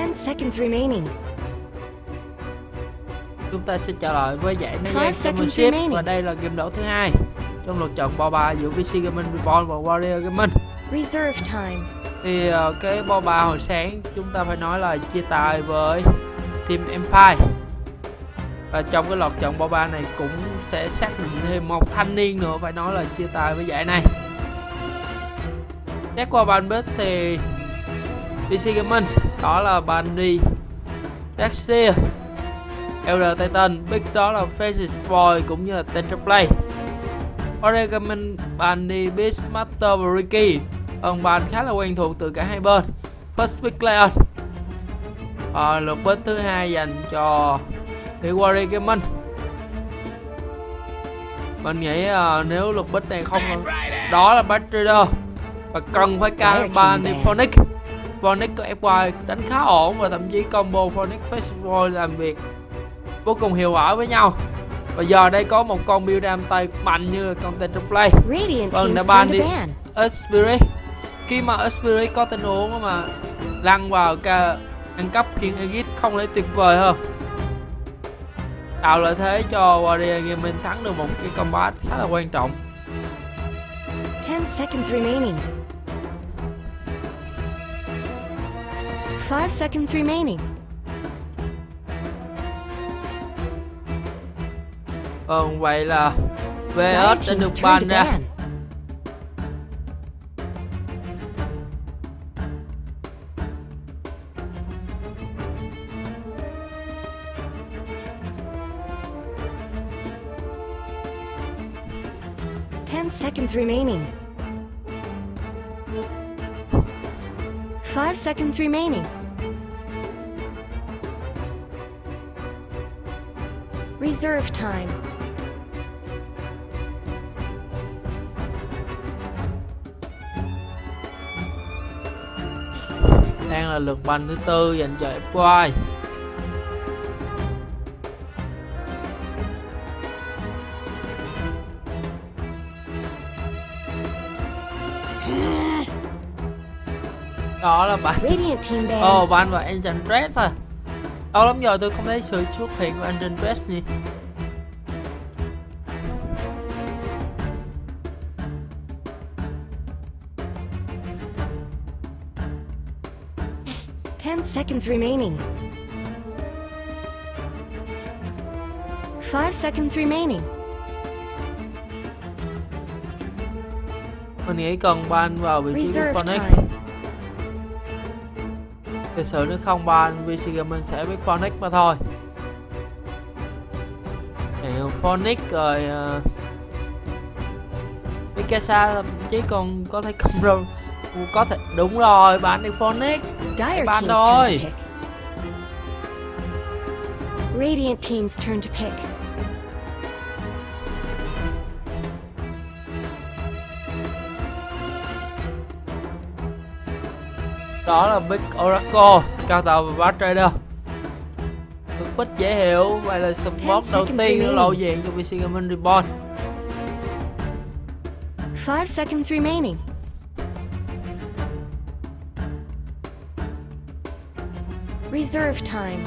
10 seconds remaining. Chúng ta sẽ trở lại với giải NanYang 5 seconds Championship remaining. và đây là game đấu thứ hai trong lượt trận bo 3 giữa PC Gaming Reborn và Warrior Gaming. Reserve time. Thì cái bo 3 hồi sáng chúng ta phải nói là chia tay với Team Empire. Và trong cái loạt trận bo 3 này cũng sẽ xác định thêm một thanh niên nữa phải nói là chia tay với giải này. Xét qua ban bếp thì PC Gaming đó là Bandy, Taxia, Elder Titan, Big đó là Faces Boy cũng như là Tetraplay. Warrior Gaming, Bandy, Beastmaster và Ricky. Ban khá là quen thuộc từ cả hai bên. First Pick Lion. Lượt bếp thứ hai dành cho cái Warrior Gaming. Mình nghĩ nếu lượt bếp này không đó là Bad Trader và cần phải ca Bandy Phonic. Phonic có FY đánh khá ổn và thậm chí combo Phonic Festival làm việc vô cùng hiệu quả với nhau. Và giờ đây có một con build đam tay mạnh như là con Tetraplay. Vâng, đã ban đi Esport. Khi mà Esport có tình huống mà lăn vào ca ăn cắp khiến Aegis không thể tuyệt vời hơn, tạo lợi thế cho Warrior Gaming thắng được một cái combat khá là quan trọng. 10 seconds remaining. 5 seconds remaining. Vậy là VS đã được ban ra. Seconds remaining. 5 seconds remaining. Reserve time. Đang là lượt ban thứ tư dành cho FY. Đó là bạn ban và Engine Dress à. Lâu lắm giờ tôi không thấy sự xuất hiện của Engine Dress nhỉ. Seconds remaining. 5 seconds remaining. Mình nghĩ cần ban vào vị trí của Phonic. Thực sự nếu không ban, PC Gaming sẽ biết Phonic mà thôi. Phonic rồi Mikasa thậm chí còn có thể cầm rồi. Có thể đúng rồi, bạn đi Phonic. Bạn thôi. Radiant team's turn to pick. Đó là Big Oracle, cao tàu và Bad Trader. Được bích dễ hiểu, vậy là support đầu tiên ở lộ diện cho PC Gaming Reborn. 5 seconds remaining. Reserve time.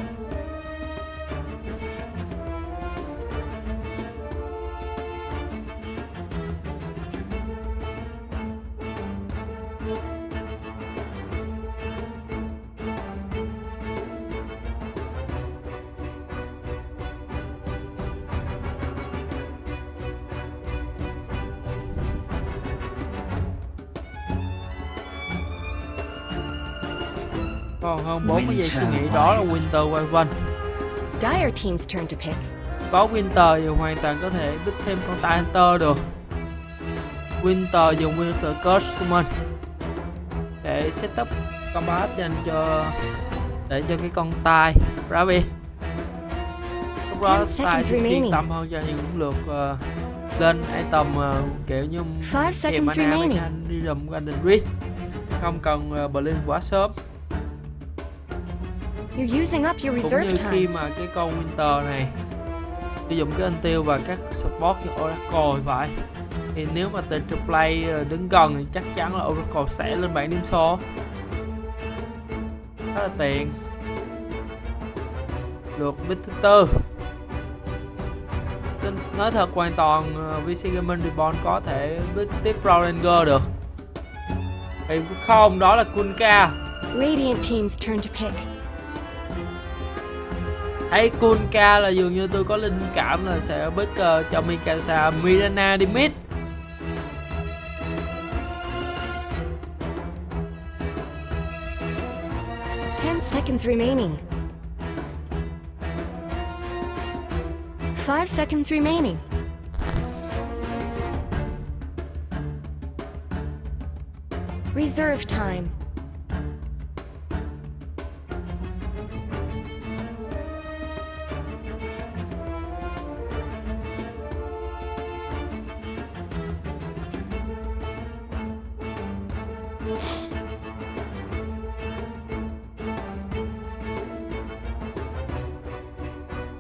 Còn hơn 40 giây suy nghĩ, đó là Winter quay quanh. Dire team's turn to pick. Có Winter thì hoàn toàn có thể bích thêm con tai Hunter được. Winter dùng Winter Curse của mình để setup combat dành cho để cho cái con tai Raven. Lúc đó tai sẽ yên tâm hơn cho những lượt lên item kiểu như kèm mana mechanism Golden Reed, không cần blink quá sớm. You're using up your reserve cũng như time. khi mà cái con Winter này sử dụng cái anh tiêu và các support như Oracle vậy, thì nếu mà Tetraplay đứng gần thì chắc chắn là Oracle sẽ lên bảng điểm số. Rất là tiện. Lượt bit thứ tư. Nói thật hoàn toàn VC Gaming Reborn có thể bit tiếp Pro Ranger được. Thì không, đó là Kunka. Radiant team's turn to pick. Thấy Kunka là dường như tôi có linh cảm là sẽ bit cho Mikasa Mirana đi mid. Ten seconds remaining. 5 seconds remaining. Reserve time.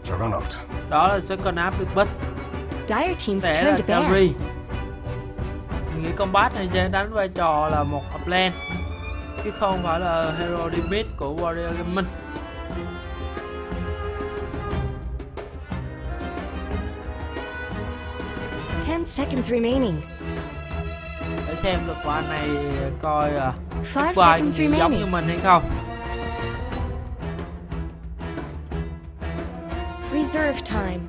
Juggernaut. Đó là sẽ con áp được bit. Dire team's Sẽ turn là to ban. carry. Mình nghĩ combat này sẽ đánh vai trò là một upland chứ không phải là hero đi mid của Warrior Gaming. Ten seconds remaining. Để xem lực của anh này coi 5 có ai seconds giống như remaining. mình hay không. Reserve time.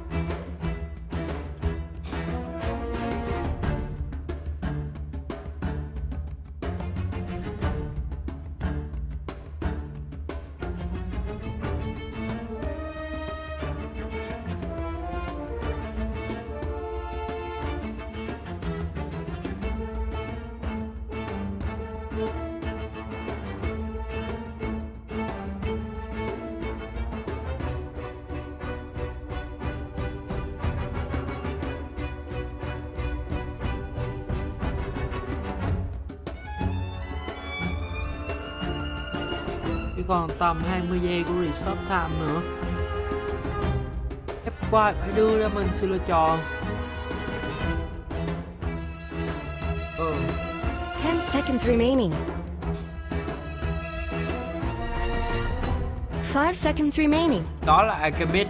Chỉ còn tầm 20 giây của research time nữa. F5 phải đưa ra mình sự lựa chọn. 10 seconds remaining. 5 seconds remaining. Đó là Alchemist.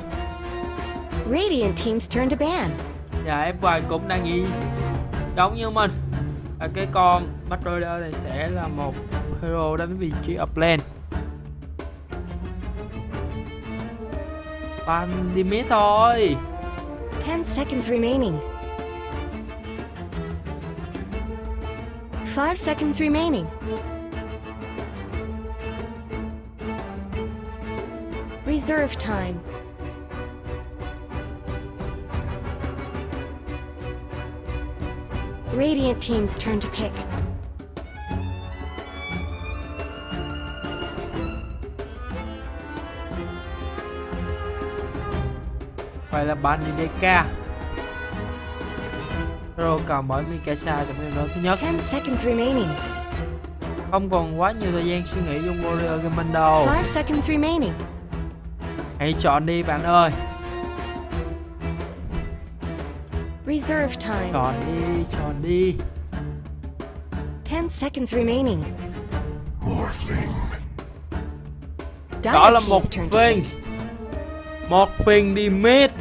Radiant team's turn to ban. Và F5 cũng đang nghĩ giống như mình. Cái con Battle Rider này sẽ là một hero đánh vị trí upland. Bạn đi mid thôi. 10 seconds remaining. 5 seconds remaining. Reserve time. Radiant team's turn to pick. Vậy là bạn đi DK. Rồi cầm bởi Mikasa trong game đấu thứ nhất. 10 seconds remaining. Không còn quá nhiều thời gian suy nghĩ trong Warrior Gaming đâu. 5 seconds remaining. Hãy chọn đi bạn ơi. Reserve time. Chọn đi, chọn đi. 10 seconds remaining. Morphling. Đó là Dire một team's turn to phiên. pick. Một phiên đi mid.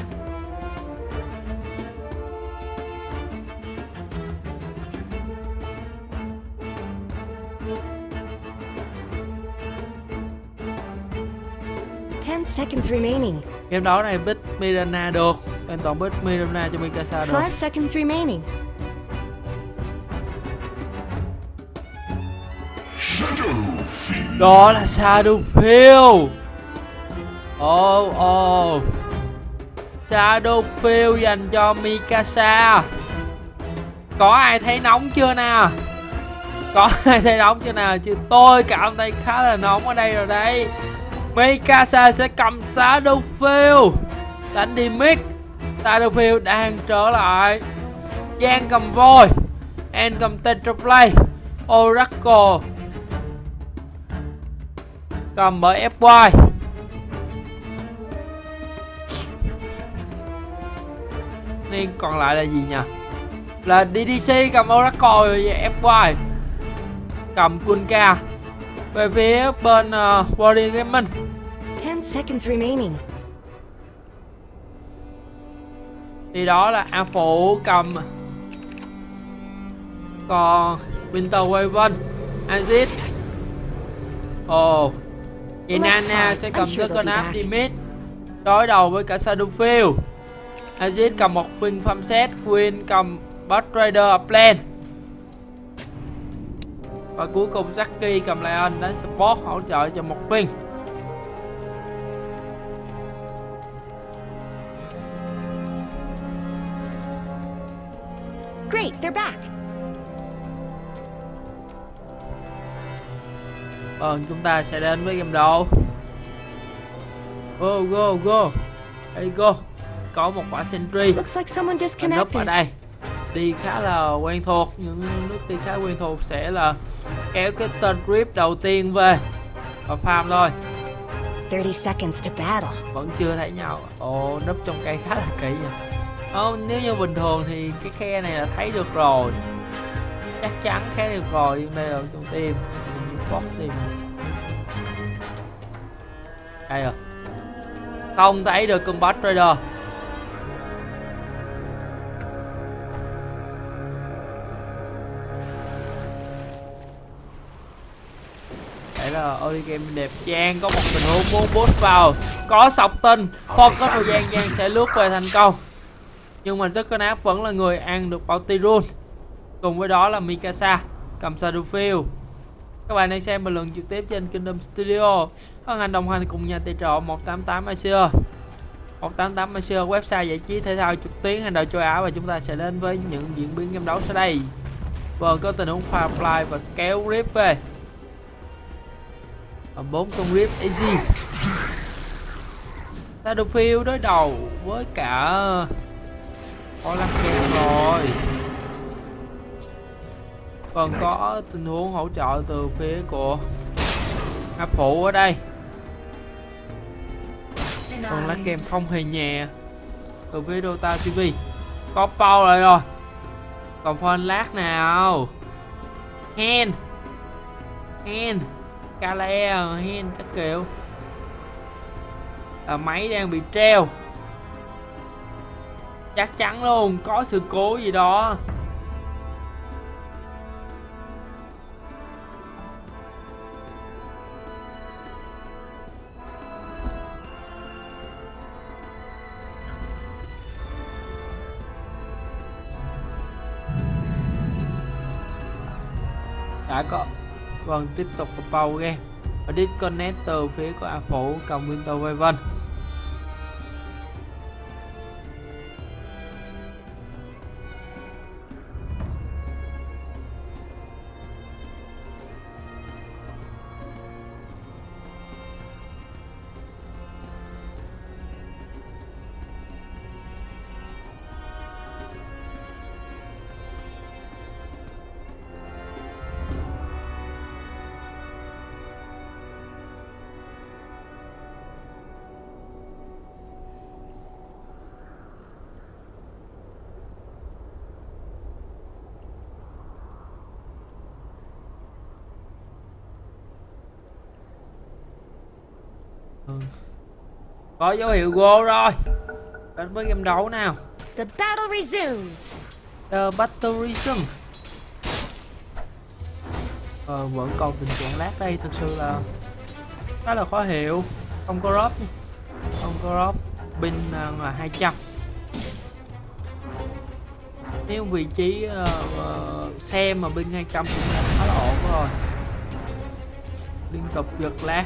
Seconds remaining. Game đấu này bit Mirana được. Em toàn bit Mirana cho Mikasa được. 5 seconds remaining. Shadowfield. Đó là Shadowfield. Shadowfield dành cho Mikasa. Có ai thấy nóng chưa nào? Có ai thấy nóng chưa nào? Chứ tôi cảm thấy khá là nóng ở đây rồi đấy. Mikasa sẽ cầm Shadowfield đánh đi mid. Shadowfield đang trở lại. Giang cầm voi, En cầm Tetraplay, Oracle cầm bởi FY. Nên còn lại là gì nhỉ? Là DDC cầm Oracle rồi FY cầm Kunka. Về phía bên Warrior Gaming 10 seconds remaining. Thì đó là A Phụ cầm, còn Winter Waven, Azit. Ồ, thì Nana sẽ cầm Juggernaut đi mid, đối đầu với cả Shadowfield. Azit cầm một pin farm set, Queen cầm Bot Raider ở plan. Và cuối cùng Jackie cầm Lion đánh support hỗ trợ cho một pin. Great, they're back. Chúng ta sẽ đến với game đầu. Go go go. Hey go. Có một quả sentry. Looks like someone Núp ở disconnected. đây. Đi khá là quen thuộc, những nước đi khá quen thuộc sẽ là kéo cái tên grip đầu tiên về và farm thôi. 30 seconds to battle. Vẫn chưa thấy nhau. Ồ, núp trong cây khá là kỹ nha. Nếu như bình thường thì cái khe này là thấy được rồi, chắc chắn thấy được rồi, nhưng đây là trong team, bot team. Đây rồi, không thấy được con Bot Raider. Đấy là early game đẹp. Giang có một tình huống muốn boost vào, có sọc tinh, có thời gian Giang sẽ lướt về thành công, nhưng mà Juggernaut vẫn là người ăn được bounty rune. Cùng với đó là Mikasa cầm Shadowfield. Các bạn đang xem bình luận trực tiếp trên Kingdom Studio. Hân hạnh đồng hành cùng nhà tài trợ 188 Asia. 188 Asia, website giải trí thể thao trực tuyến hàng đầu châu Á, và chúng ta sẽ đến với những diễn biến game đấu sau đây. Vâng, có tình huống Firefly và kéo Rip về. 4 con Rip easy. Shadowfield đối đầu với cả Olaken rồi. Còn có tình huống hỗ trợ từ phía của A Phụ ở đây. Còn lá kem không hề nhẹ từ phía Dota TV. Có bao lại rồi. Còn phone lát nào. Hen Kale, Hen các kiểu. Máy đang bị treo. Chắc chắn luôn, có sự cố gì đó. Đã có. Vâng, tiếp tục vào pause game. Và disconnect từ phía của A Phụ cầm Winter Waven. Có dấu hiệu go rồi. Đến với game đấu nào. The battle resumes. The battle resumes. Vẫn còn tình trạng lag đây, thực sự là khá là khó hiểu. Không có drop nha. Không có drop. Pin là 200. Nếu vị trí xem mà pin 200 cũng là khá là ổn rồi. Liên tục giật lag.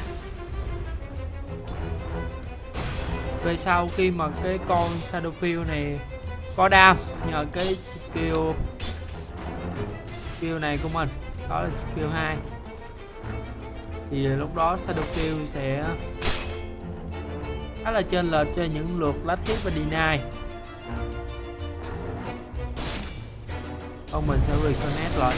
Về sau khi mà cái con Shadowfield này có đam nhờ cái skill này của mình, đó là skill 2, thì lúc đó Shadowfield sẽ khá là chênh lệch cho những lượt lách tiếp và deny. Còn mình sẽ reconnect lại.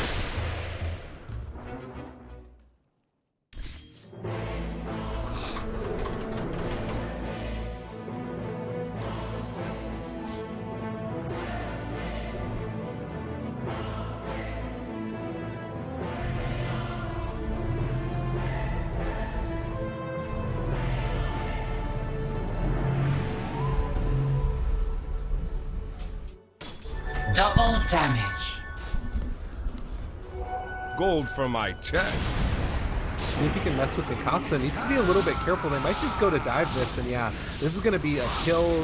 Double damage. Gold from my chest. See if he can mess with Mikasa. Needs to be a little bit careful. They might just go to dive this, and yeah, this is going to be a kill.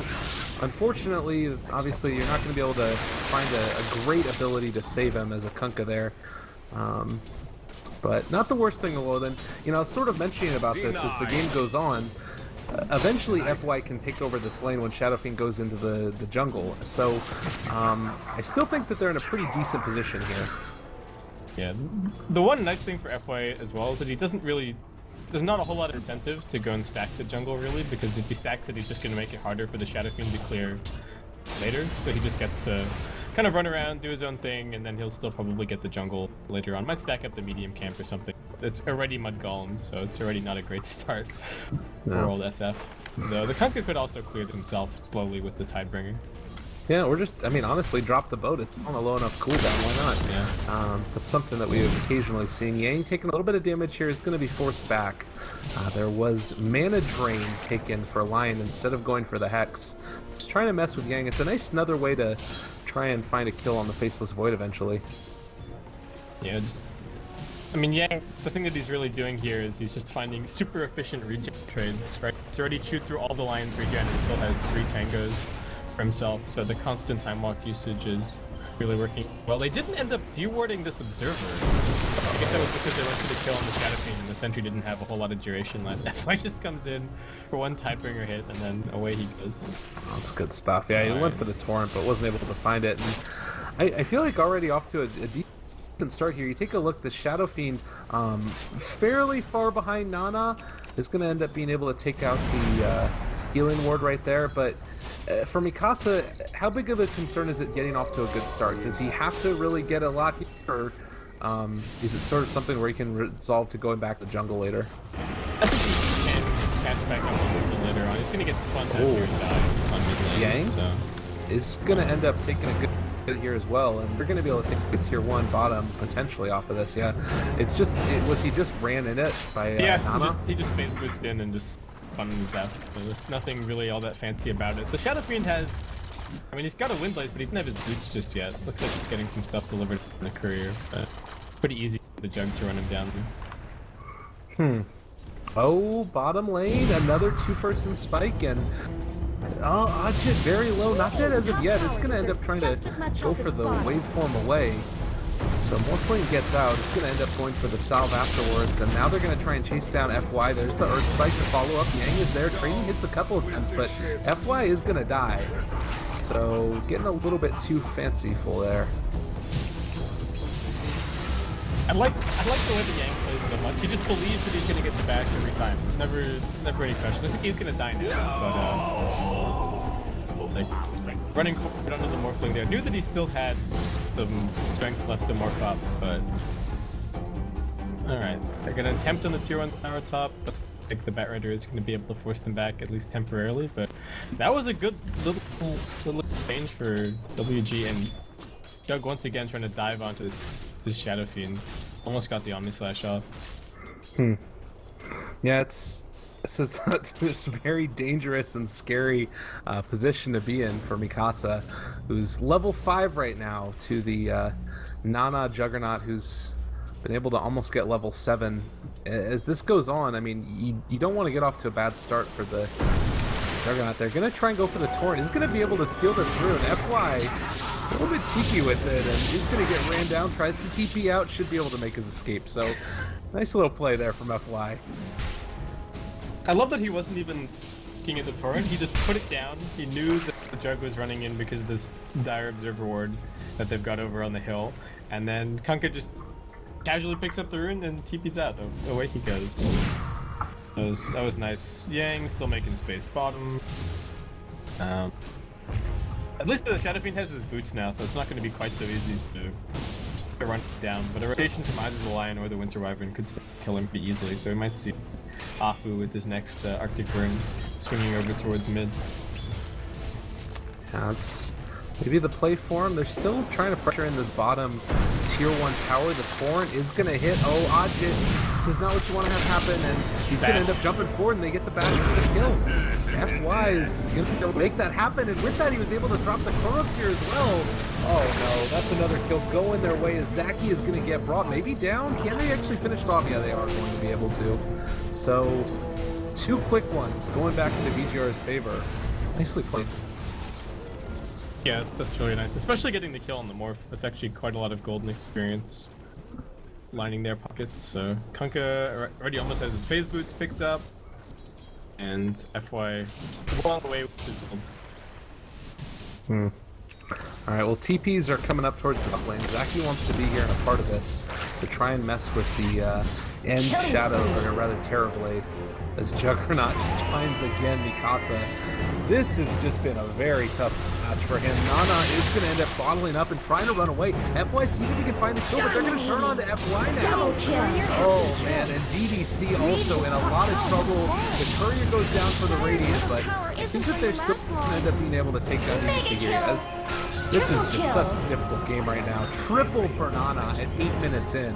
Unfortunately, obviously, you're not going to be able to find a great ability to save him as a Kunkka there. But not the worst thing in the world. And, you know, I was sort of mentioning about this as the game goes on. Eventually, FY can take over this lane when Shadow Fiend goes into the jungle. So, I still think that they're in a pretty decent position here. Yeah, the one nice thing for FY as well is that he doesn't really... There's not a whole lot of incentive to go and stack the jungle, really, because if he stacks it, he's just going to make it harder for the Shadow Fiend to clear later. So he just gets to kind of run around, do his own thing, and then he'll still probably get the jungle later on. Might stack up the medium camp or something. It's already Mud Golems, so it's already not a great start for old SF. So the Kunkka could also clear himself slowly with the Tidebringer. Yeah, or just, I mean, honestly, drop the boat. It's on a low enough cooldown, why not? Yeah. That's something that we have occasionally seen. Yang taking a little bit of damage here is going to be forced back. There was mana drain taken for Lion instead of going for the Hex. Just trying to mess with Yang. It's a nice another way to try and find a kill on the Faceless Void eventually. Yeah, I mean, Yang, the thing that he's really doing here is he's just finding super efficient regen trades, right? He's already chewed through all the Lion's regen and still has 3 tangos for himself, so the constant time walk usage is really working well. They didn't end up dewarding this observer. I guess that was because they went for the kill on the Shadow Fiend and the sentry didn't have a whole lot of duration left. FY just comes in for one Tidebringer hit and then away he goes. Oh, that's good stuff. Yeah, he went for the Torrent but wasn't able to find it. And I feel like already off to a decent start here. You take a look, the Shadow Fiend, fairly far behind Nana, is going to end up being able to take out the healing ward right there, but for Mikasa, how big of a concern is it getting off to a good start? Does he have to really get a lot here, or is it sort of something where he can resolve to going back to jungle later? I think he can catch back up a little later on. He's going to get spun down here and die on mid lane. Yang so. is going to end up taking a good hit here as well, and they're going to be able to take a tier 1 bottom potentially off of this. Yeah, it's just, was he just ran in it by Nana? He just phase boots in and just spun his death. So there's nothing really all that fancy about it. The Shadow Fiend has, I mean, he's got a Wind Blaze, but he doesn't have his boots just yet. Looks like he's getting some stuff delivered in the courier, but pretty easy for the Jug to run him down. Oh, bottom lane, another 2-person spike, and Ajit very low, not dead as of yet. It's going to end up trying to go for the waveform away. So Morphling gets out, it's going to end up going for the salve afterwards, and now they're going to try and chase down FY. There's the Earth Spike to follow up. Yang is there, trading hits a couple of times, but FY is going to die. So getting a little bit too fanciful there. I like the way the Yang plays so much. He just believes that he's going to get the bash every time. There's never any question. Looks like he's going to die now, but like running forward under the Morphling there. I knew that he still had some strength left to morph up, but alright. They're going to attempt on the tier 1 tower top. Looks like the Bat Rider is going to be able to force them back at least temporarily, but that was a good little change for WG, and Doug once again trying to dive onto this Shadow Fiend. Almost got the Omni Slash off. Yeah, it's a very dangerous and scary position to be in for Mikasa, who's level 5 right now, to the Nana Juggernaut, who's been able to almost get level 7. As this goes on, I mean, you don't want to get off to a bad start for the Juggernaut. They're going to try and go for the Torrent. He's going to be able to steal this through, and FY a little bit cheeky with it, and he's going to get ran down, tries to TP out, should be able to make his escape. So, nice little play there from FY. I love that he wasn't even looking at the Torrent. He just put it down. He knew that the Jug was running in because of this dire Observer Ward that they've got over on the hill. And then Kunkka just casually picks up the rune and TP's out. Away he goes. That was nice. Yang still making space bottom. At least the Shadow Fiend has his boots now, so it's not going to be quite so easy to run down. But a rotation from either the Lion or the Winter Wyvern could still kill him pretty easily, so we might see Afu with his next Arctic Rune swinging over towards mid. Yeah, it's maybe the play for him. They're still trying to pressure in this bottom tier 1 tower. The Torrent is going to hit. Oh, Ajit is not what you want to have happen, and he's going to end up jumping forward, and they get the bash for the kill. FY is going to make that happen, and with that, he was able to drop the Chronosphere as well. Oh no, that's another kill going their way, as Zaki is going to get brought maybe down. Can they actually finish it off? Yeah, they are going to be able to. So, 2 quick ones going back into VGR's favor. Nicely played. Yeah, that's really nice. Especially getting the kill on the morph. That's actually quite a lot of golden experience lining their pockets. So Kunkka already almost has his phase boots picked up. And FY well away with his build. Alright, well TPs are coming up towards the top lane. Zaki wants to be here and a part of this to try and mess with the end shadow, or rather Terrorblade, as Juggernaut just finds again Mikasa. This has just been a very tough match for him. Nana is going to end up bottling up and trying to run away. FY see if he can find the kill, but they're going to turn on to FY now. Oh man, and DDC also in a lot of trouble. The courier goes down for the Radiant, but I think that they're still going to end up being able to take down DDC here. As this is just such a difficult game right now. Triple for Nana at 8 minutes in.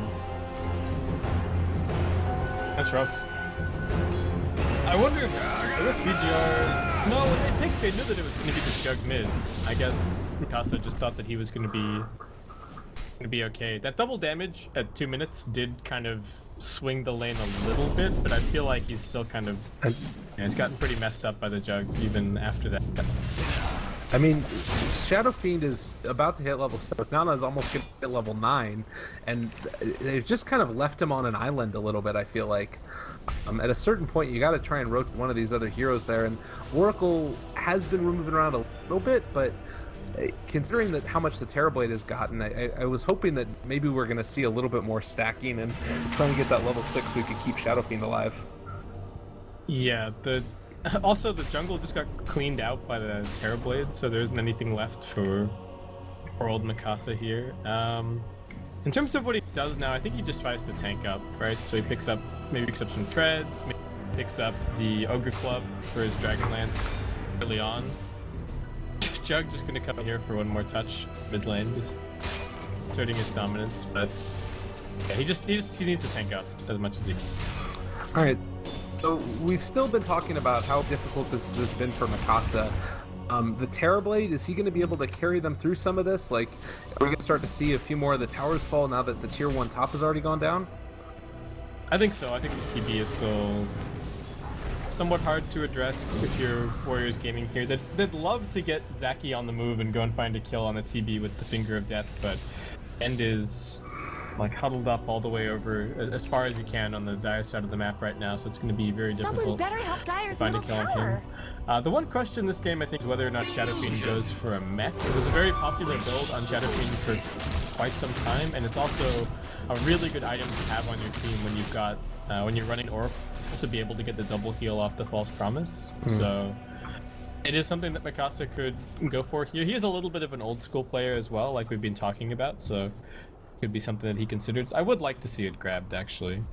That's rough. I wonder if this VGR... No, when they picked, they knew that it was going to be the Jug mid. I guess Mikasa just thought that he was going to be okay. That double damage at 2 minutes did kind of swing the lane a little bit, but I feel like he's still kind of... he's gotten pretty messed up by the Jug even after that. I mean, Shadow Fiend is about to hit level 7. Nana is almost going to hit level 9, and they've just kind of left him on an island a little bit, I feel like. At a certain point, you got to try and rotate one of these other heroes there, and Oracle has been moving around a little bit, but considering that how much the Terrorblade has gotten, I was hoping that maybe we're going to see a little bit more stacking and trying to get that level 6 so we can keep Shadow Fiend alive. Yeah, also the jungle just got cleaned out by the Terrorblade, so there isn't anything left for old Mikasa here. In terms of what he does now, I think he just tries to tank up, right? So he maybe picks up some treads, maybe picks up the Ogre Club for his Dragon Lance early on. Jug just gonna come in here for one more touch mid lane, just asserting his dominance, but yeah, he needs to tank up as much as he can. Alright, so we've still been talking about how difficult this has been for Mikasa. The Terrorblade, is he going to be able to carry them through some of this? Like, are we going to start to see a few more of the towers fall now that the tier 1 top has already gone down? I think so. I think the TB is still somewhat hard to address if you're Warriors gaming here. They'd love to get Zaki on the move and go and find a kill on the TB with the Finger of Death, but End is like huddled up all the way over as far as he can on the Dire side of the map right now, so it's going to be very difficult better help Dire's to find a middle kill on tower. him. The one question in this game, I think, is whether or not Shadow Fiend goes for a mech. It was a very popular build on Shadow Fiend for quite some time, and it's also a really good item to have on your team when you've got when you're running Orb to be able to get the double heal off the False Promise. So it is something that Mikasa could go for here. He is a little bit of an old school player as well, like we've been talking about, so it could be something that he considers. I would like to see it grabbed, actually.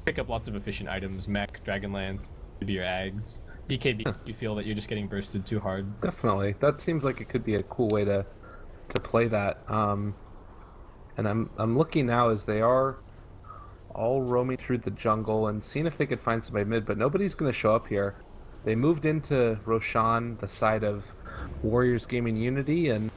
Pick up lots of efficient items, mech, Dragonlance, maybe your Ags. BKB, you feel that you're just getting bursted too hard. Definitely. That seems like it could be a cool way to play that. And I'm looking now as they are all roaming through the jungle and seeing if they could find somebody mid, but nobody's going to show up here. They moved into Roshan, the side of Warriors Gaming Unity, and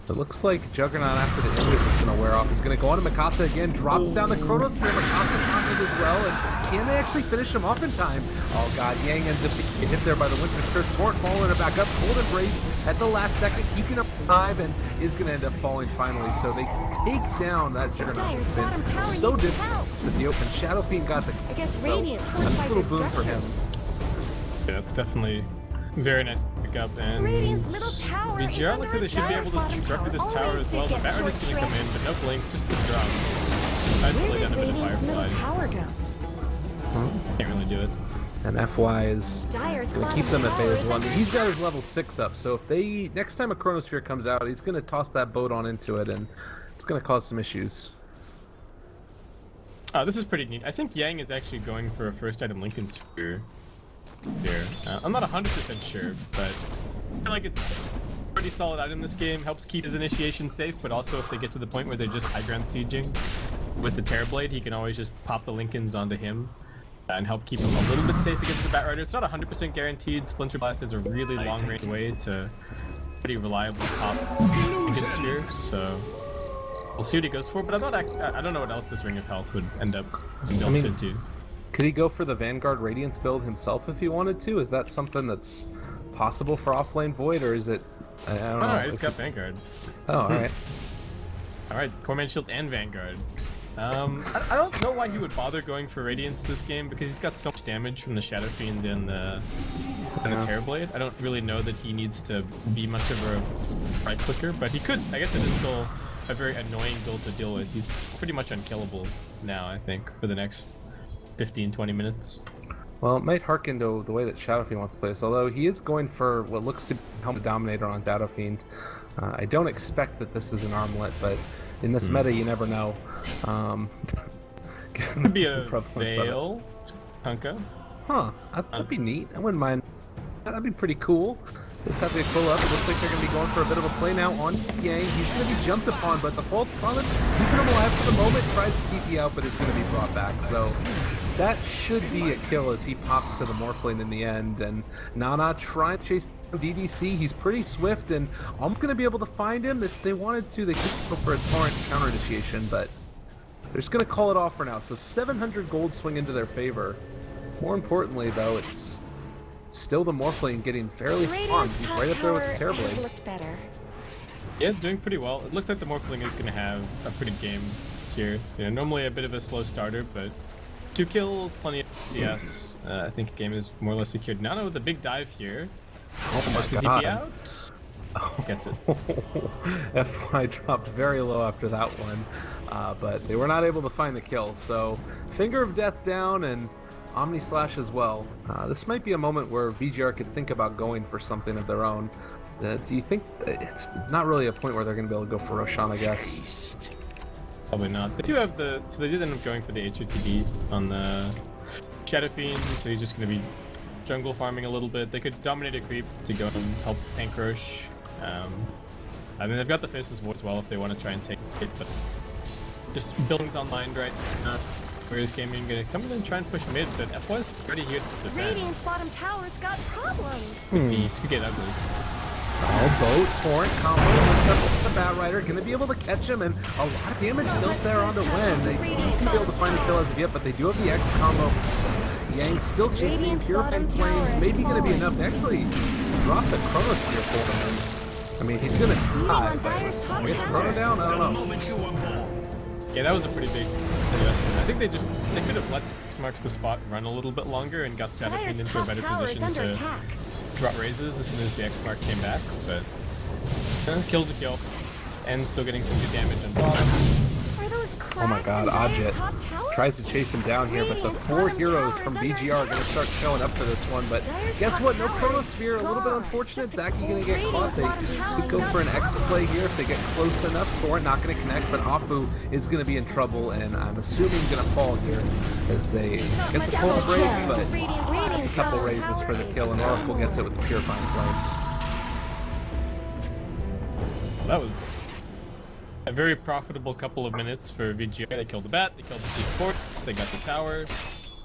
it looks like Juggernaut after the injury is going to wear off. He's going to go on to Mikasa again, drops down the Chronosphere. Mikasa's on it as well, and can they actually finish him off in time? Oh god, Yang ends up getting hit there by the Winter's Curse. Sport falling it back up. Cold Embrace at the last second, keeping up time, and is going to end up falling finally. So they take down that Juggernaut. It's been so difficult with the open. Shadow Fiend got the I guess so Radiant that's a little boon for him. Yeah, it's definitely very nice pickup, and Radiant's middle tower is VGR looks like they should be able to disrupt this tower as well. The Baron is going to come in, but no blink, just the drop. I'd lay down a bit of Firefly. Tower go? Can't really do it. And FY is going to keep them at bay as well. I mean, he's got his level 6 up, so if they next time a Chronosphere comes out, he's going to toss that boat on into it, and it's going to cause some issues. This is pretty neat. I think Yang is actually going for a first item Lincoln Sphere here. I'm not 100% sure, but I feel like it's a pretty solid item this game. Helps keep his initiation safe, but also if they get to the point where they're just high ground sieging, with the Terrorblade, he can always just pop the Lincolns onto him and help keep him a little bit safe against the Batrider. It's not 100% guaranteed. Splinter Blast is a really long-range way to pretty reliably pop Lincoln Sphere, so we'll see what he goes for. But I don't know what else this Ring of Health would end up being built to. Could he go for the Vanguard Radiance build himself if he wanted to? Is that something that's possible for offlane Void, or is it? I don't know. I just got Vanguard. Oh, alright. Alright, Core Man Shield and Vanguard. I don't know why he would bother going for Radiance this game, because he's got so much damage from the Shadow Fiend and the Terrorblade. I don't really know that he needs to be much of a right clicker, but he could. I guess it is still a very annoying build to deal with. He's pretty much unkillable now, I think, for the next 15-20 minutes. Well, it might harken to the way that Shadow Fiend wants to play this, although he is going for what looks to be Helmet Dominator on Shadow Fiend. I don't expect that this is an armlet, but in this meta, you never know. Could be a Veil, Kunkka. Huh, that'd be neat. I wouldn't mind. That'd be pretty cool. Just have to pull up. It looks like they're going to be going for a bit of a play now on Yang. He's going to be jumped upon, but the false promise, keeping him alive for the moment, tries to keep you out, but it's going to be brought back. So that should be a kill as he pops to the Morphling in the end. And Nana trying to chase DDC. He's pretty swift and almost going to be able to find him. If they wanted to, they could go for a torrent counter initiation, but they're just going to call it off for now. So 700 gold swing into their favor. More importantly, though, it's still the Morphling getting fairly farmed. He's right up there with the Terrorblade. Looked better. Yeah, doing pretty well. It looks like the Morphling is going to have a pretty good game here. You know, normally a bit of a slow starter, but 2 kills, plenty of CS. I think the game is more or less secured. Nana with a big dive here. Oh my god. god. Out. Gets it. FY dropped very low after that one, but they were not able to find the kill. So Finger of Death down and Omni Slash as well. This might be a moment where VGR could think about going for something of their own. Do you think it's not really a point where they're going to be able to go for Roshan, I guess? Probably not. They do have so they did end up going for the HOTD on the Shadow Fiend, so he's just going to be jungle farming a little bit. They could dominate a creep to go and help tank Rosh. I mean, they've got the Faceless Void as well if they want to try and take it, but just buildings online right now. Whereas Gaming gonna come in and try and push mid, but F1 is already here to defend. Radiant's bottom tower's got problems. These could get ugly. Oh, boat, torrent, combo, looks up with the Batrider, gonna be able to catch him, and a lot of damage built there onto Wen. They won't be able to find a kill as of yet, but they do have the X combo. Yang still chasing Purifying Flames, maybe gonna be enough to actually drop the Chrono Spear for him. I mean, he's gonna die, but I guess Chrono down? I don't know. Yeah, that was a pretty big investment. I think they could have let X-Marks the spot run a little bit longer and got Shadow Fiend into a better position to drop raises as soon as the X-Mark came back, but kills a kill, and still getting some good damage on bottom. Oh my god, Ajit tries to chase him down here, but the 4 heroes from BGR are going to start showing up for this one, but guess what? No Chrono Sphere, a little bit unfortunate. Zaki going to get caught. They could go for an X play here if they get close enough. Thor not going to connect, but Afu is going to be in trouble, and I'm assuming going to fall here as they get the full raise, but a couple raises for the kill, and Oracle gets it with the Purifying Flames. That was a very profitable couple of minutes for VGR. They killed the bat, they killed the Esport, they got the tower. It's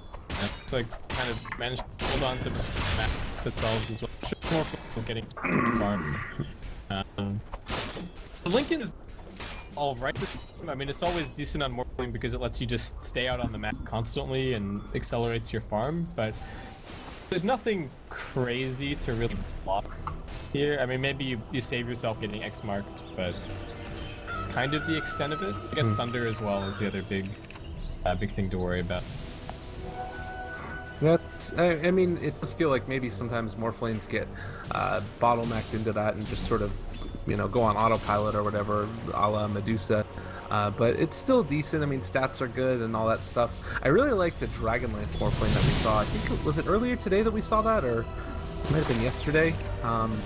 like kind of managed to hold on to the map themselves as well. More people getting farmed. The Lincoln is alright. I mean, it's always decent on Morphling because it lets you just stay out on the map constantly and accelerates your farm, but there's nothing crazy to really block here. I mean, maybe you save yourself getting X marked, but kind of the extent of it. I guess Thunder as well is the other big thing to worry about. That's, I mean, it does feel like maybe sometimes Morphlanes get bottlenecked into that and just sort of, you know, go on autopilot or whatever, a la Medusa. But it's still decent. I mean, stats are good and all that stuff. I really like the Dragonlance Morphlane that we saw. I think, was it earlier today that we saw that, or it might have been yesterday?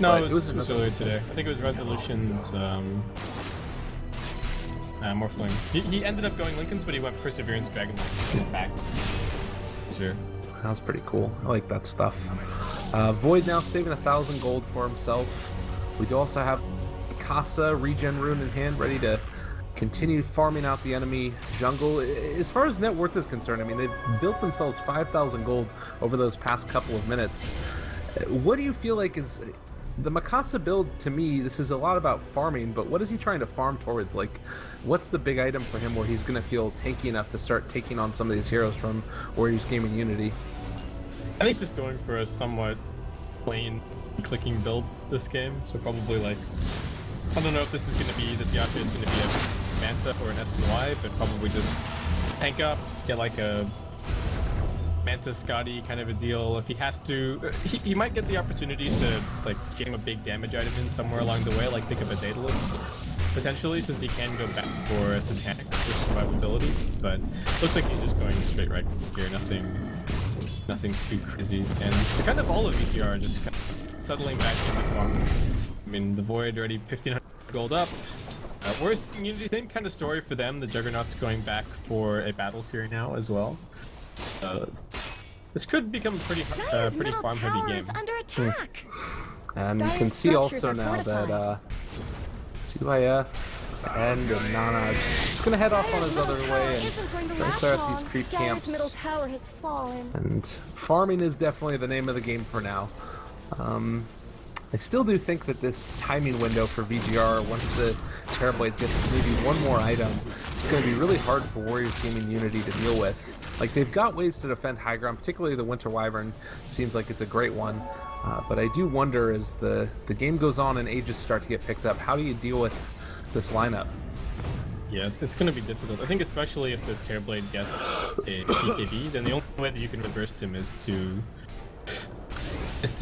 No, it was earlier today. I think it was Resolution's Morphling. He ended up going Lincoln's, but he went Perseverance Dragonlance back. Sphere. That was pretty cool. I like that stuff. Void now saving 1,000 gold for himself. We do also have Casa regen rune in hand, ready to continue farming out the enemy jungle. As far as net worth is concerned, I mean, they've built themselves 5,000 gold over those past couple of minutes. What do you feel like is the Mikasa build? To me, this is a lot about farming, but what is he trying to farm towards? Like, what's the big item for him where he's going to feel tanky enough to start taking on some of these heroes from Warriors Gaming Unity? I think just going for a somewhat plain clicking build this game, so probably like, I don't know if this is going to be, this Yasha is going to be a Manta or an SY, but probably just tank up, get like a Manta Scotty kind of a deal. If he has to, he might get the opportunity to like game a big damage item in somewhere along the way, like pick up a Daedalus, potentially, since he can go back for a Satanic for survivability, but looks like he's just going straight right here, nothing too crazy, and kind of all of VGR are just kind of settling back in the farm. I mean, the Void already 1,500 gold up. Where's the Unity thing? Kind of story for them. The Juggernaut's going back for a Battle Fury now as well. This could become a pretty farm heavy game. Under attack. And you can see also now that CYF and Nana is going to head off on his other way and try to clear out these creep camps. Middle tower has fallen. And farming is definitely the name of the game for now. I still do think that this timing window for VGR, once the Terrorblade gets maybe one more item, it's going to be really hard for Warriors Gaming Unity to deal with. Like, they've got ways to defend high ground, particularly the Winter Wyvern seems like it's a great one. But I do wonder, as the game goes on and ages start to get picked up, how do you deal with this lineup? Yeah, it's going to be difficult. I think especially if the Terrorblade gets a PKB, then the only way that you can reverse him is to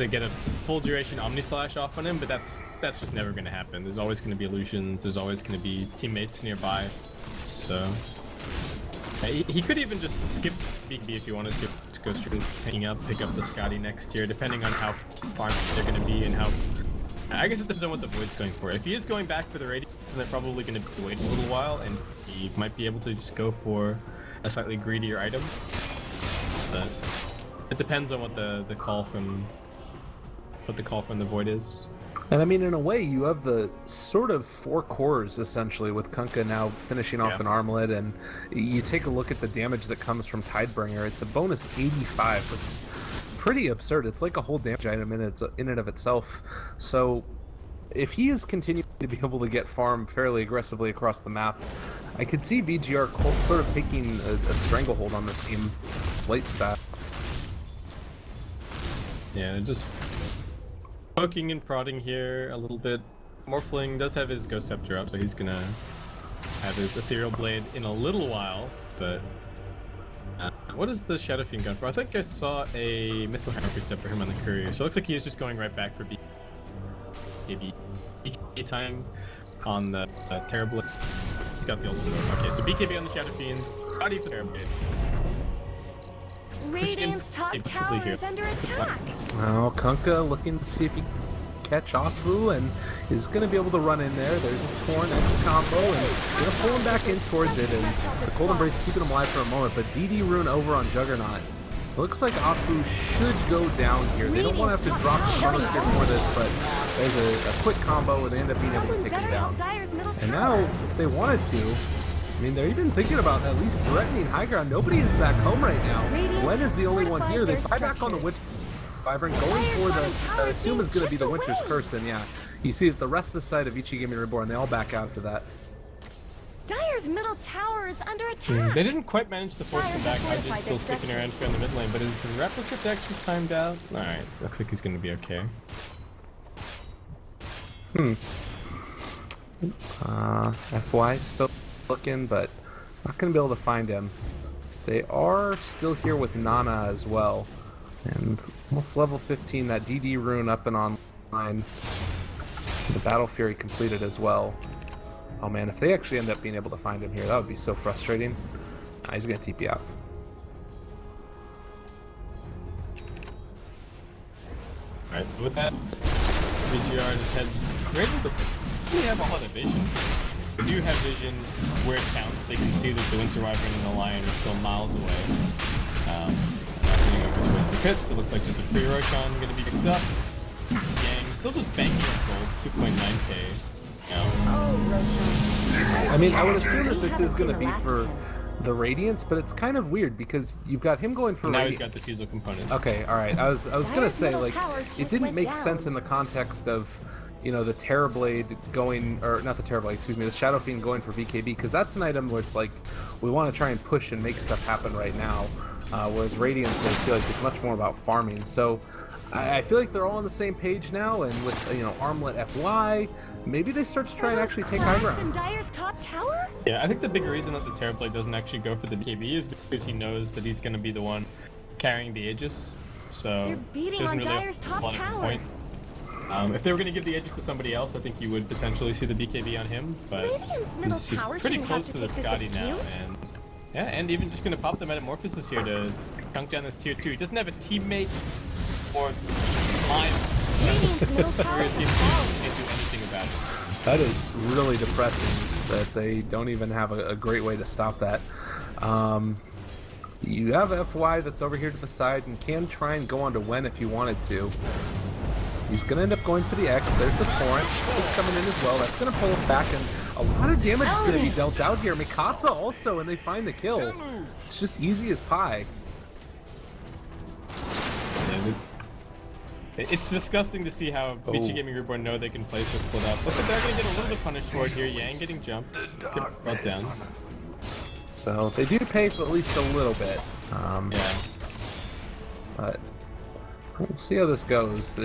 get a full duration Omni Slash off on him, but that's just never going to happen. There's always going to be illusions, there's always going to be teammates nearby, so he could even just skip BKB if he wanted to go straight hanging up, pick up the Scotty next year, depending on how farmed they're going to be and how. I guess it depends on what the Void's going for. If he is going back for the Radiant, then they're probably going to wait a little while, and he might be able to just go for a slightly greedier item. But it depends on what the call from the Void is. And I mean, in a way, you have the sort of four cores, essentially, with Kunkka now finishing off an armlet, and you take a look at the damage that comes from Tidebringer, it's a bonus 85. It's pretty absurd. It's like a whole damage item in and of itself. So if he is continuing to be able to get farm fairly aggressively across the map, I could see VGR sort of taking a stranglehold on this game late stat. Yeah, just poking and prodding here a little bit. Morphling does have his Ghost Scepter out, so he's gonna have his Ethereal Blade in a little while, but what is the Shadow Fiend gun for? I think I saw a Mythical Hammer picked up for him on the courier, so it looks like he is just going right back for BKB time on the Terrorblade. He's got the ultimate. Okay, so BKB on the Shadow Fiend, body for Terrorblade. Radiant's top tower is under attack. Well, Kunkka looking to see if he can catch Afu and is going to be able to run in there. There's a Torn X combo and going to pull him back in towards it, and the Cold Embrace keeping him alive for a moment, but DD Rune over on Juggernaut. Looks like Afu should go down here. They don't want to have to drop Chronosphere for this, but there's a quick combo where they end up being able to take him down. And now, if they wanted to, I mean, they're even thinking about at least threatening high ground. Nobody is back home right now. Glenn is the only one here. They fly back on the Winter Wyvern, going for the, I assume is going to be the Winter's Curse, and yeah, you see that the rest of the side of Ichi Gaming Reborn, they all back out after that. Dire's middle tower is under attack. They didn't quite manage to force him back. Hydroid's still sticking around for in the mid lane, but is the Replicate actually timed out? Alright, looks like he's going to be okay. FY still looking, but not going to be able to find him. They are still here with Nana as well, and almost level 15. That DD rune up and online. The Battle Fury completed as well. Oh man, if they actually end up being able to find him here, that would be so frustrating. He's going to TP out. Alright, with that, VGR just had great, but we have a lot of vision. We do have vision where it counts. They can see that the Winter Wyvern and the Lion are still miles away. Over towards the pit, so it looks like there's a pre-Roshan going to be picked up. Yang still just banking on gold, 2.9k. Oh, Roshan. I mean, I would assume that this is going to be for the Radiance, but it's kind of weird because you've got him going for Now Radiance. he's got the Fusil component. Okay, all right. I was gonna say, middle like, tower it just didn't went make down. sense in the context of, you know, the Terrorblade going, or not the Terrorblade, excuse me, the Shadow Fiend going for VKB, because that's an item where it's like we want to try and push and make stuff happen right now, whereas Radiance, I feel like it's much more about farming. So I feel like they're all on the same page now, and with, you know, Armlet FY, maybe they start to try and actually take high Collapse in ground. Dire's top tower? Yeah, I think the big reason that the Terrorblade doesn't actually go for the BKB is because he knows that he's going to be the one carrying the Aegis. So They're beating doesn't on really Dire's top a lot of tower. point. If they were going to give the Aegis to somebody else, I think you would potentially see the BKB on him. But Radiant's middle he's tower pretty shouldn't close have to to the take Scotty this now, abuse. and yeah, and even just going to pop the Metamorphosis here to chunk down this tier 2. He doesn't have a teammate or line. Radiant's middle tower Whereas he has fallen. can't do anything about it. That is really depressing that they don't even have a great way to stop that. You have FY that's over here to the side and can try and go on to Wen if you wanted to. He's going to end up going for the X. There's the Torrent. Is coming in as well. That's going to pull it back, and a lot of damage is going to be dealt out here. Mikasa also, and they find the kill. It's just easy as pie. And it's disgusting to see how Vici Gaming Reborn know they can play so split up. Look, they're going to get a little bit punished for it here. Yang getting jumped. Get brought down. So they do pay for at least a little bit. Yeah. But we'll see how this goes.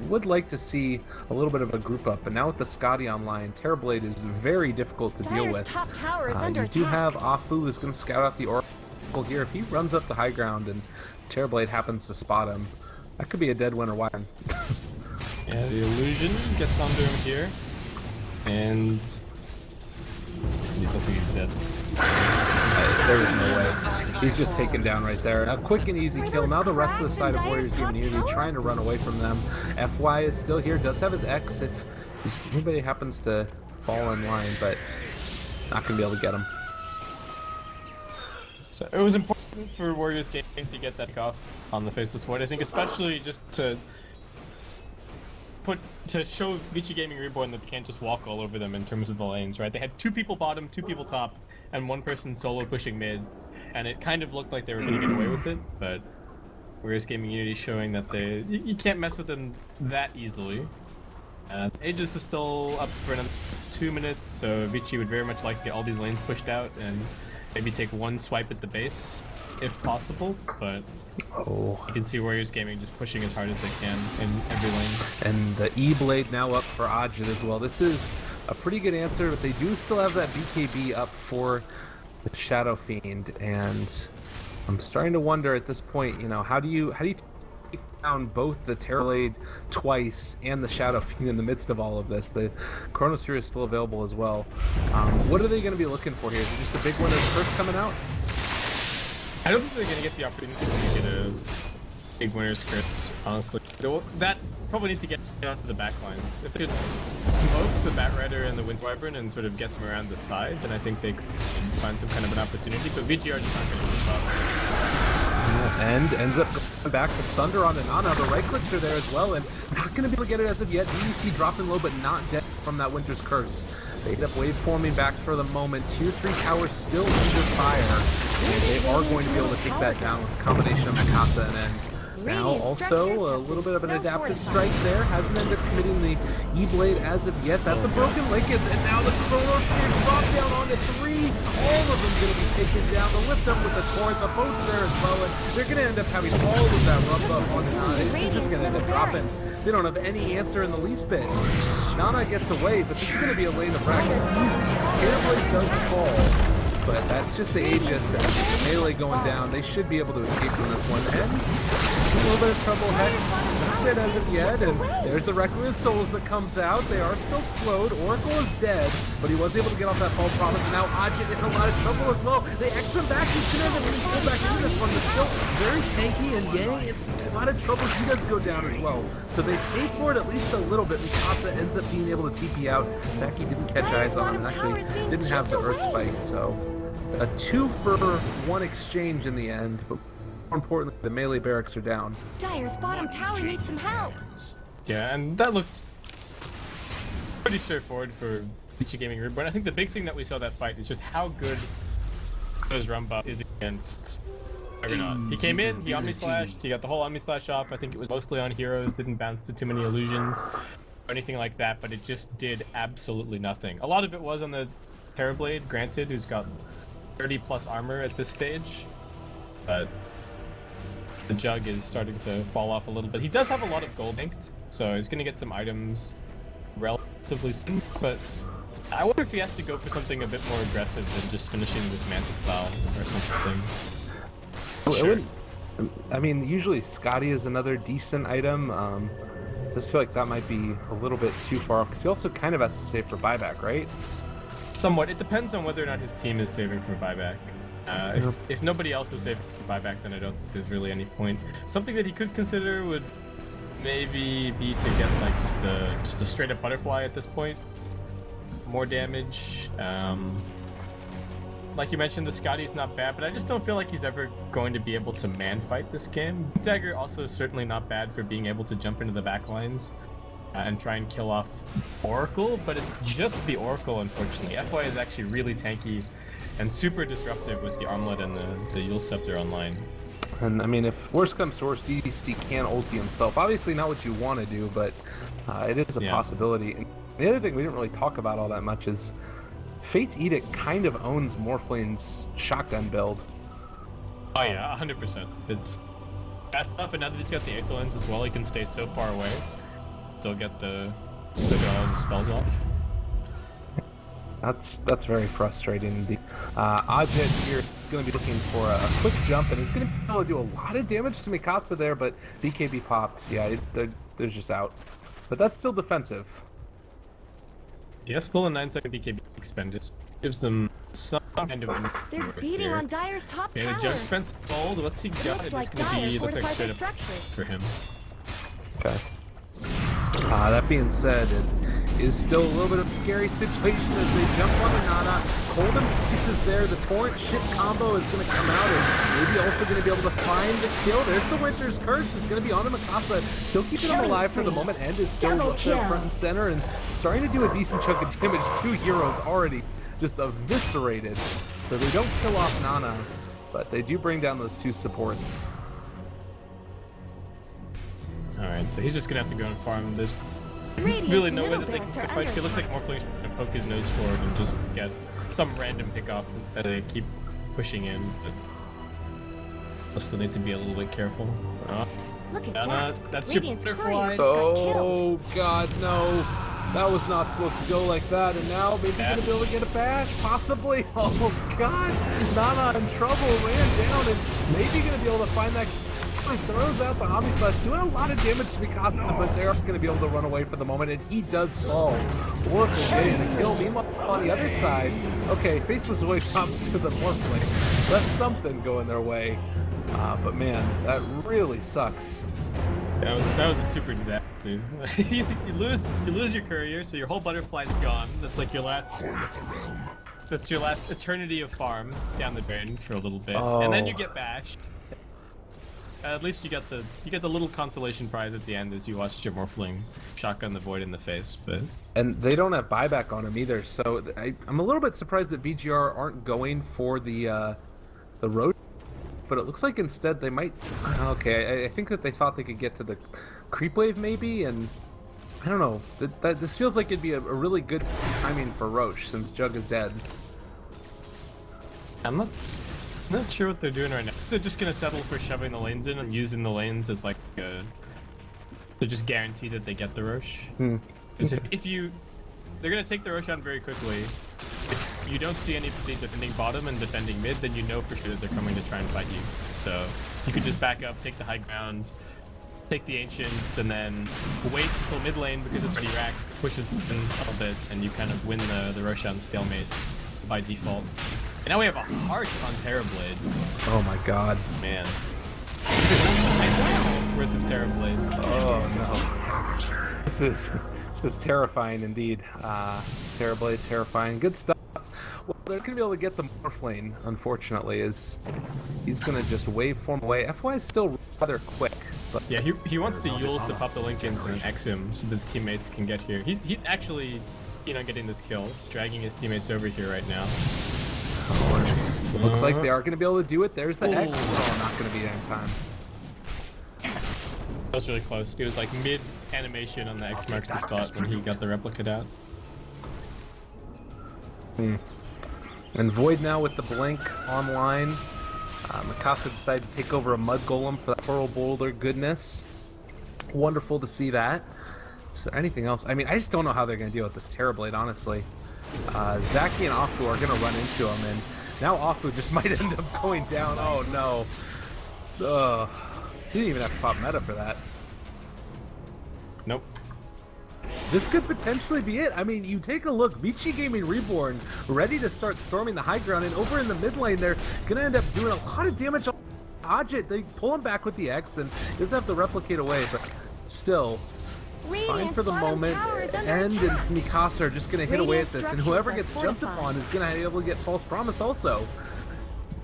Would like to see a little bit of a group up, but now with the Scotty online, Terrorblade is very difficult to deal Dire's with. top tower is under You do attack. have Afu who's going to scout out the Oracle here. If he runs up to high ground and Terrorblade happens to spot him, that could be a dead winner. Why? Yeah, the illusion gets onto him here. And he doesn't think he's dead. There is no way. He's just taken down right there. A quick and easy kill. Now the rest of the side of Warriors Gaming Unity trying to run away from them. FY is still here, does have his X if anybody happens to fall in line, but not going to be able to get him. So it was important for Warriors Gaming to get that off on the Faceless Void. I think especially just to show Vici Gaming Reborn that they can't just walk all over them in terms of the lanes, right? They had 2 people bottom, 2 people top, and 1 person solo pushing mid, and it kind of looked like they were going to get away with it, but Warriors Gaming Unity showing that you can't mess with them that easily. Aegis is still up for another 2 minutes, so Vici would very much like to get all these lanes pushed out and maybe take 1 swipe at the base, if possible, but you can see Warriors Gaming just pushing as hard as they can in every lane. And the E-Blade now up for Ajit as well. This is a pretty good answer, but they do still have that BKB up for the Shadow Fiend, and I'm starting to wonder at this point, you know, how do you take down both the Terrorblade twice and the Shadow Fiend in the midst of all of this? The Chronosphere is still available as well. What are they going to be looking for here? Is it just a big one that's first coming out? I don't think they're going to get the opportunity to get a big winner's curse, honestly. That probably needs to get onto the back lines. If they could smoke the Bat Rider and the Wind Wyvern and sort of get them around the side, then I think they could find some kind of an opportunity, but VGR just not going to keep up. And ends up going back to Sunder on Nana. The right clicks are there as well, and not going to be able to get it as of yet. DUC dropping low, but not dead from that Winter's Curse. They end up waveforming back for the moment. Tier 3 towers still under fire, and they are going to be able to take that down with a combination of Mikasa and then now also a little bit of an adaptive strike there. Hasn't ended up committing the E-Blade as of yet. That's a broken linkage, and now the Chronosphere drop down onto 3. All of them going to be taken down. The lift up with the Torrent, the boat's there as well, and they're going to end up having all of that rub up on Nana. It's just going to end up dropping. They don't have any answer in the least bit. Nana gets away, but this is going to be a lane of practice. Airblade does fall. But that's just the Aegis and the melee going down. They should be able to escape from this one. And a little bit of trouble. Hex not dead as of yet. And there's the Requiem Souls that comes out. They are still slowed. Oracle is dead, but he was able to get off that false promise. And now Ajit in a lot of trouble as well. They X him back. He's going to end up getting pulled back into this one, but still very tanky. And Yang is in a lot of trouble. He does go down as well. So they pay for it at least a little bit. Mikasa ends up being able to TP out. Saki didn't catch eyes on him and actually didn't have the Earth Spike. So a 2-for-1 exchange in the end, but more importantly, the melee barracks are down. Dire's bottom tower needs some help. Yeah, and that looked pretty straightforward for Teacher Gaming Reborn. I think the big thing that we saw that fight is just how good those run buff is against Juggernaut. He came in, he Omni Slashed, he got the whole Omni Slash off. I think it was mostly on heroes, didn't bounce to too many illusions or anything like that, but it just did absolutely nothing. A lot of it was on the Terrorblade, granted, who's got 30 plus armor at this stage, but the Jug is starting to fall off a little bit. He does have a lot of gold banked, so he's going to get some items relatively soon, but I wonder if he has to go for something a bit more aggressive than just finishing this Manta style or something. Sure. I mean, usually Scotty is another decent item. I just feel like that might be a little bit too far off, because he also kind of has to save for buyback, right? Somewhat. It depends on whether or not his team is saving for buyback. If nobody else is saving for buyback, then I don't think there's really any point. Something that he could consider would maybe be to get like just a straight up butterfly at this point. More damage. Like you mentioned, the Scotty's not bad, but I just don't feel like he's ever going to be able to man fight this game. Dagger also certainly not bad for being able to jump into the back lines and try and kill off Oracle, but it's just the Oracle, unfortunately. FY is actually really tanky and super disruptive with the Armlet and the Yule Scepter online. And I mean, if worst comes to worst, DDC can ulti himself. Obviously not what you want to do, but it is a possibility. And the other thing we didn't really talk about all that much is Fate's Edict kind of owns Morphline's shotgun build. Oh yeah, 100%. It's fast enough, and now that he's got the Aether Lens as well, he can stay so far away. Still get the spells off. That's very frustrating indeed. Odjet here is going to be looking for a quick jump, and he's going to be able to do a lot of damage to Mikasa there, but BKB popped. Yeah, they're just out. But that's still defensive. Yeah, still a 9-second BKB expended. Gives them some kind of... They're beating on Dyer's top tower. tower. Jug spent gold. What's he got? Looks like It's gonna Dyer be, looks like fortified straight their up structures. for him. Okay. That being said, it is still a little bit of a scary situation as they jump on the Nana. Golden pieces there. The Torrent ship combo is going to come out, and maybe also going to be able to find the kill. There's the Winter's Curse. It's going to be on Mikasa. Still keeping him alive for the moment. End is still up there front and center, and starting to do a decent chunk of damage. Two heroes already just eviscerated. So they don't kill off Nana, but they do bring down those two supports. Alright, so he's just gonna have to go and farm. There's Radiant's really no way middle that they can barracks are fight. under It looks like attack. Morphling can poke his nose forward and just get some random pick off that they keep pushing in, but they'll still need to be a little bit careful. Look at Nana, that. that's your Radiant's butterfly. courier just got killed. Oh god, no. That was not supposed to go like that, and now maybe gonna be able to get a bash, possibly. Oh god, Nana in trouble, ran down, and maybe gonna be able to find that. He throws out the Omni Slash, doing a lot of damage to Mikasa, but they're just gonna be able to run away for the moment, and he does fall. Oracle getting the kill. Meanwhile, on the other side, okay, Faceless Away comes to the Morphling. That's something going their way. But man, that really sucks. That was a super disaster. you lose your courier, so your whole butterfly's gone. That's like your last. That's your last eternity of farm down the drain for a little bit, and then you get bashed. At least you get the little consolation prize at the end as you watched your Morphling shotgun the Void in the face. But and they don't have buyback on him either, so I'm a little bit surprised that BGR aren't going for the road. But it looks like instead they might... Okay, I think that they thought they could get to the creep wave maybe, and I don't know. This feels like it'd be a really good timing for Roche since Jug is dead. I'm not sure what they're doing right now. They're just gonna settle for shoving the lanes in and using the lanes as like to just guarantee that they get the Roche. Because they're gonna take the Roche on very quickly. If you don't see anybody defending bottom and defending mid, then you know for sure that they're coming to try and fight you. So you could just back up, take the high ground, take the Ancients, and then wait until mid lane because it's already raxed, pushes in a little bit, and you kind of win the Roshan stalemate by default. And now we have a heart on Terrorblade. Oh my god. Man. Worth of Terrorblade. Oh no. This is terrifying indeed. Terrorblade, terrifying. Good stuff. Well, they're gonna be able to get the Morphlane, unfortunately, is he's gonna just waveform away. FY is still rather quick, but Yeah, he wants to use to pop the Lincolns and X him so that his teammates can get here. He's actually keen on getting this kill, dragging his teammates over here right now. it looks like they are gonna be able to do it. There's the X. Oh, not gonna be in time. That was really close. It was like mid animation on the X marks the spot when he got the replicate out. And Void now with the Blink online. Mikasa decided to take over a Mud Golem for that Pearl Boulder goodness. Wonderful to see that. Is there anything else? I mean, I just don't know how they're going to deal with this Terrorblade, honestly. Zaki and Afu are going to run into him, and now Afu just might end up going down. Oh no. He didn't even have to pop meta for that. Nope. This could potentially be it. I mean, you take a look, Vici Gaming Reborn ready to start storming the high ground, and over in the mid lane, they're gonna end up doing a lot of damage on Ajit. They pull him back with the X, and he doesn't have to replicate away, but still, fine for the moment. And Mikasa are just gonna hit away at this, and whoever gets jumped upon is gonna be able to get false promised also.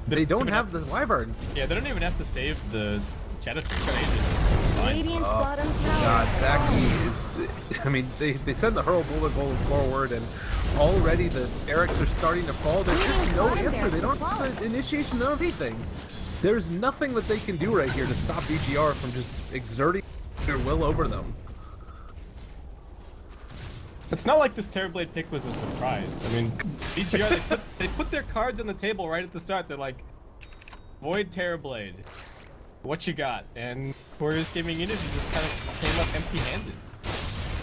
They don't have the Wyvern. Yeah, they don't even have to save the Shadow Fiend. Radiant's bottom tower. God, Zaki is... I mean, they send the Hurl Bullet Golem forward, and already the Erics are starting to fall. There's just no answer. They don't have the initiation of anything. There's nothing that they can do right here to stop BGR from just exerting their will over them. It's not like this Terrorblade pick was a surprise. I mean, BGR, they put their cards on the table right at the start. They're like, Void Terrorblade, what you got? And Warriors Gaming Unity just kind of came up empty-handed.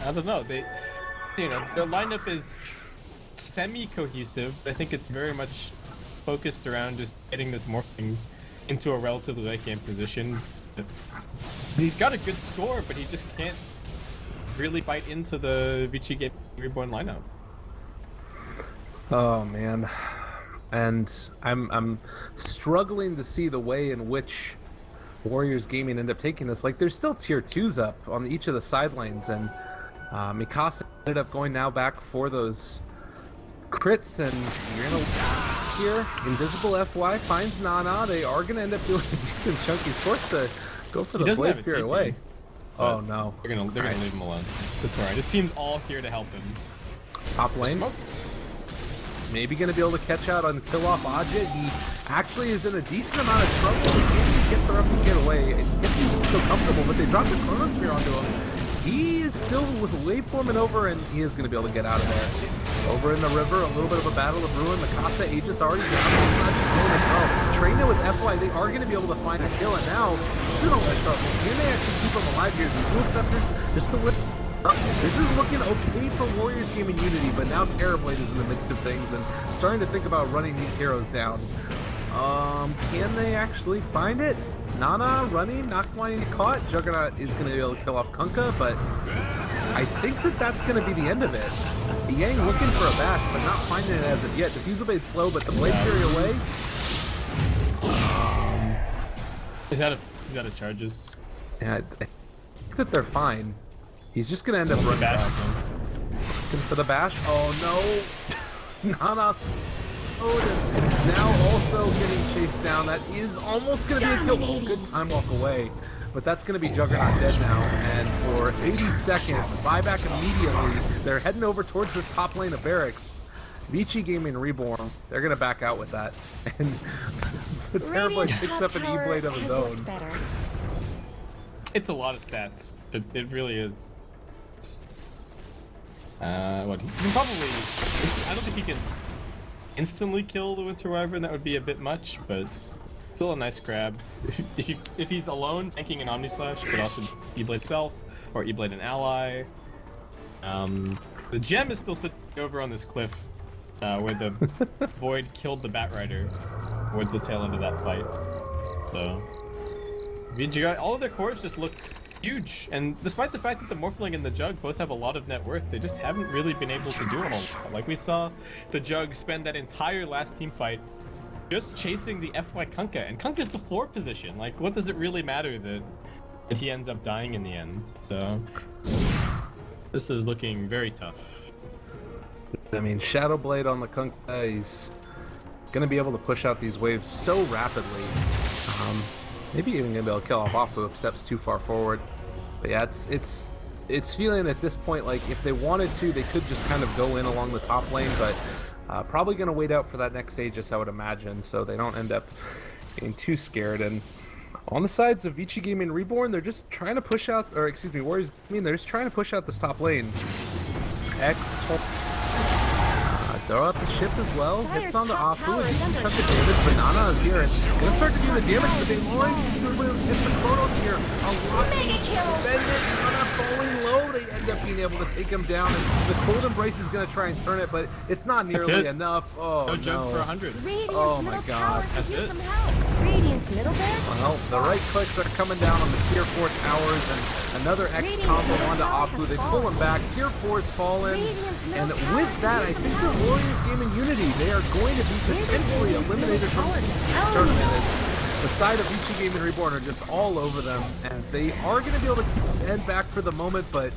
I don't know. Their lineup is semi-cohesive. I think it's very much focused around just getting this Morphling into a relatively late game position. He's got a good score, but he just can't really bite into the Vici Gaming Reborn lineup. Oh man, and I'm struggling to see the way in which Warriors Gaming end up taking this. Like, there's still tier 2s up on each of the side lanes, and Mikasa ended up going now back for those crits, and you're gonna here. Invisible FY finds Nana. They are gonna end up doing a decent chunk. He's forced to go for the Blade Fear away. Oh no. They're gonna leave him alone. It's alright. His team's all here to help him. Top lane. Maybe gonna be able to catch out on kill off Ajit. He actually is in a decent amount of trouble. He can't even get the replicate away. I guess he's still comfortable, but they dropped the Chronosphere onto him. He is still with waveforming over, and he is gonna be able to get out of there. Over in the river, a little bit of a battle of ruin. Mikasa Aegis already down. It's not just going as well. Trainer with FY, they are gonna be able to find a kill, and now still don't let go. Can they actually keep him alive here? The dual scepters just to lift. This is looking okay for Warriors Gaming Unity, but now Terrorblade is in the midst of things and starting to think about running these heroes down. Can they actually find it? Nana running, not wanting to caught. Juggernaut is going to be able to kill off Kunkka, but I think that that's going to be the end of it. Yang looking for a bash, but not finding it as of yet. Diffusal Blade slow, but the Blade Fury away. He's out of charges. Yeah, I think that they're fine. He's just gonna end up running back. Looking for the bash. Oh no! Nana now also getting chased down. That is almost gonna be a kill. Oh, good time walk away. But that's gonna be Juggernaut dead now. And for 80 seconds, buyback immediately. They're heading over towards this top lane of barracks. Vici Gaming Reborn. They're gonna back out with that. And the Terrorblade picks up an E-Blade of his own. It's a lot of stats. It really is. What? He can probably. I don't think he can instantly kill the Winter Wyvern. That would be a bit much, but still a nice grab. If he's alone, tanking an Omni Slash, but also E-Blade itself or E-Blade an ally. The gem is still sitting over on this cliff, where the Void killed the Batrider towards the tail end of that fight. So, all of their cores just look huge, and despite the fact that the Morphling and the Jug both have a lot of net worth, they just haven't really been able to do a whole lot. Like, we saw the Jug spend that entire last team fight just chasing the FY Kunkka, and Kunkka's the 4 position. Like, what does it really matter that he ends up dying in the end? So, this is looking very tough. I mean, Shadow Blade on the Kunkka, he's gonna be able to push out these waves so rapidly. Maybe even gonna be able to kill off Apu if steps too far forward. But yeah, it's feeling at this point like if they wanted to, they could just kind of go in along the top lane, but probably gonna wait out for that next Aegis, I would imagine, so they don't end up getting too scared. And on the sides of Vici Gaming Reborn, they're just trying to push out, or excuse me, Warriors Gaming, they're just trying to push out this top lane. X throw out the ship as well, hits on the Afu, a decent chunk of damage. Banana is here and gonna start to do the damage, but they already hit the Chronos here. A lot suspended, Mana falling low, they end up being able to take him down, and the Cold Embrace is gonna try and turn it, but it's not nearly enough. Oh No jump for 100. Radiant's Oh my middle God. tower could That's use it. some help. Radiant's middle barracks. Well, the right clicks are coming down on the tier 4 towers, and another X combo onto Apu. They pull him back. Tier 4 is fallen, and with that, I think the Warriors Gaming Unity, they are going to be potentially eliminated from the tournament. As the side of Vici Gaming Reborn are just all over them, and they are going to be able to head back for the moment, but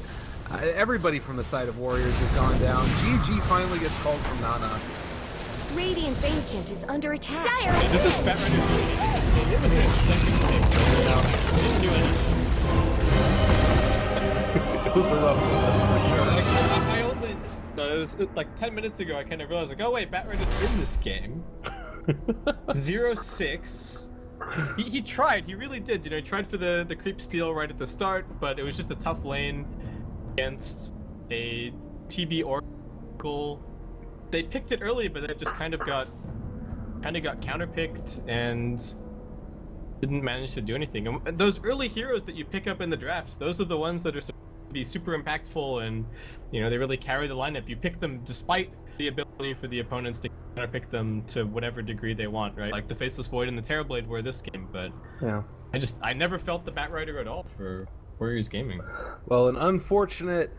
everybody from the side of Warriors has gone down. GG finally gets called from Nana. Radiant's ancient is under attack. This is Bat Rider really did this game. It was an expecting game. He didn't do anything. It was a rough one, that's for sure. Like, I only... No, it was like 10 minutes ago I kind of realized, like, oh wait, Bat Rider's in this game. 0-6. He tried, he really did. You know, he tried for the creep steal right at the start, but it was just a tough lane against a TB Oracle. They picked it early, but it just kind of got counterpicked and didn't manage to do anything. And those early heroes that you pick up in the drafts, those are the ones that are supposed to be super impactful, and you know, they really carry the lineup. You pick them despite the ability for the opponents to pick them to whatever degree they want, right? Like the Faceless Void and the Terrorblade were this game, but Yeah. I never felt the Bat Rider at all for Warriors Gaming. Well, an unfortunate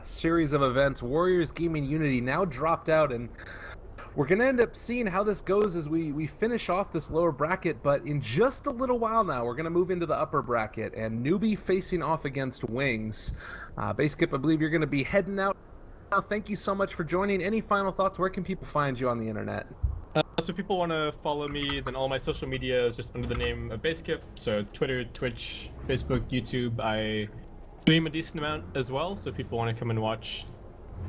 series of events. Warriors Gaming Unity now dropped out, and we're going to end up seeing how this goes as we finish off this lower bracket, but in just a little while now, we're going to move into the upper bracket, and NewBee facing off against Wings. Baseskip, I believe you're going to be heading out now. Thank you so much for joining. Any final thoughts? Where can people find you on the internet? So if people want to follow me, then all my social media is just under the name of Baseskip. So Twitter, Twitch, Facebook, YouTube. I stream a decent amount as well. So if people want to come and watch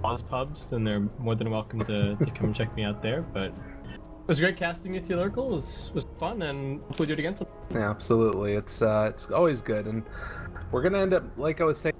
Oz Pubs, then they're more than welcome to come and check me out there. But it was great casting with you, Lurkle. It was fun, and hopefully do it again sometime. Yeah, absolutely. It's always good, and we're gonna end up, like I was saying